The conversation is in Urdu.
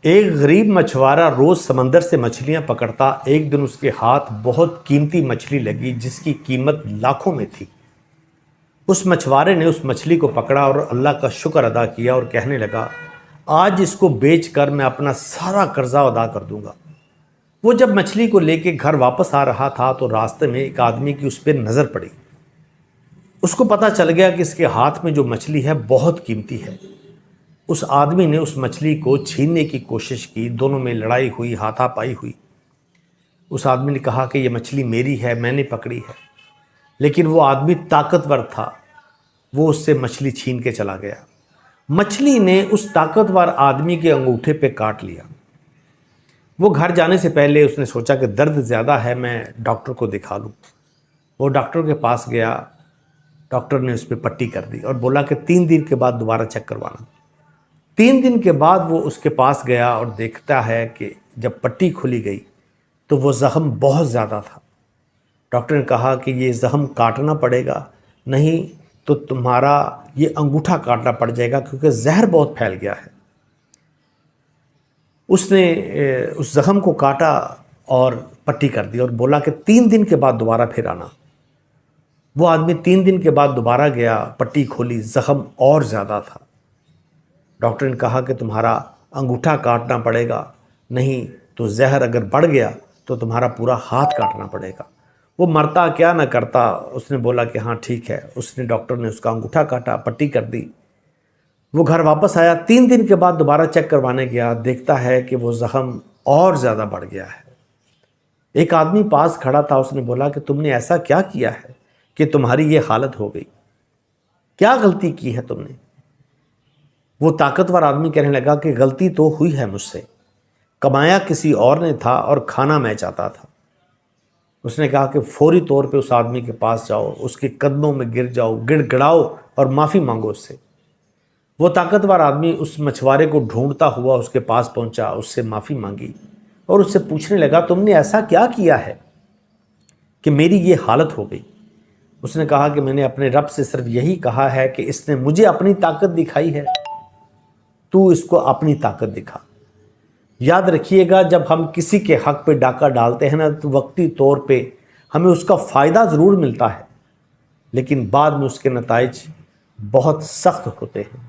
ایک غریب مچھوارہ روز سمندر سے مچھلیاں پکڑتا۔ ایک دن اس کے ہاتھ بہت قیمتی مچھلی لگی جس کی قیمت لاکھوں میں تھی۔ اس مچھوارے نے اس مچھلی کو پکڑا اور اللہ کا شکر ادا کیا اور کہنے لگا، آج اس کو بیچ کر میں اپنا سارا قرضہ ادا کر دوں گا۔ وہ جب مچھلی کو لے کے گھر واپس آ رہا تھا تو راستے میں ایک آدمی کی اس پہ نظر پڑی۔ اس کو پتہ چل گیا کہ اس کے ہاتھ میں جو مچھلی ہے بہت قیمتی ہے۔ اس آدمی نے اس مچھلی کو چھیننے کی کوشش کی، دونوں میں لڑائی ہوئی، ہاتھا پائی ہوئی۔ اس آدمی نے کہا کہ یہ مچھلی میری ہے، میں نے پکڑی ہے، لیکن وہ آدمی طاقتور تھا، وہ اس سے مچھلی چھین کے چلا گیا۔ مچھلی نے اس طاقتور آدمی کے انگوٹھے پہ کاٹ لیا۔ وہ گھر جانے سے پہلے اس نے سوچا کہ درد زیادہ ہے، میں ڈاکٹر کو دکھا لوں۔ وہ ڈاکٹر کے پاس گیا، ڈاکٹر نے اس پہ پٹی کر دی اور بولا کہ 3 دن کے بعد دوبارہ چیک کروانا۔ 3 دن کے بعد وہ اس کے پاس گیا اور دیکھتا ہے کہ جب پٹی کھلی گئی تو وہ زخم بہت زیادہ تھا۔ ڈاکٹر نے کہا کہ یہ زخم کاٹنا پڑے گا، نہیں تو تمہارا یہ انگوٹھا کاٹنا پڑ جائے گا کیونکہ زہر بہت پھیل گیا ہے۔ اس نے اس زخم کو کاٹا اور پٹی کر دی اور بولا کہ 3 دن کے بعد دوبارہ پھر آنا۔ وہ آدمی 3 دن کے بعد دوبارہ گیا، پٹی کھولی، زخم اور زیادہ تھا۔ ڈاکٹر نے کہا کہ تمہارا انگوٹھا کاٹنا پڑے گا، نہیں تو زہر اگر بڑھ گیا تو تمہارا پورا ہاتھ کاٹنا پڑے گا۔ وہ مرتا کیا نہ کرتا، اس نے بولا کہ ہاں ٹھیک ہے۔ اس نے ڈاکٹر نے اس کا انگوٹھا کاٹا، پٹی کر دی۔ وہ گھر واپس آیا، 3 دن کے بعد دوبارہ چیک کروانے گیا، دیکھتا ہے کہ وہ زخم اور زیادہ بڑھ گیا ہے۔ ایک آدمی پاس کھڑا تھا، اس نے بولا کہ تم نے ایسا کیا کیا ہے کہ تمہاری یہ حالت ہو گئی؟ کیا غلطی کی ہے تم نے؟ وہ طاقتور آدمی کہنے لگا کہ غلطی تو ہوئی ہے مجھ سے، کمایا کسی اور نے تھا اور کھانا میں چاہتا تھا۔ اس نے کہا کہ فوری طور پہ اس آدمی کے پاس جاؤ، اس کے قدموں میں گر جاؤ، گڑ گڑاؤ اور معافی مانگو اس سے۔ وہ طاقتور آدمی اس مچھوارے کو ڈھونڈتا ہوا اس کے پاس پہنچا، اس سے معافی مانگی اور اس سے پوچھنے لگا تم نے ایسا کیا کیا ہے کہ میری یہ حالت ہو گئی؟ اس نے کہا کہ میں نے اپنے رب سے صرف یہی کہا ہے کہ اس نے مجھے اپنی طاقت دکھائی ہے، تو اس کو اپنی طاقت دکھا۔ یاد رکھیے گا، جب ہم کسی کے حق پہ ڈاکہ ڈالتے ہیں نا تو وقتی طور پہ ہمیں اس کا فائدہ ضرور ملتا ہے، لیکن بعد میں اس کے نتائج بہت سخت ہوتے ہیں۔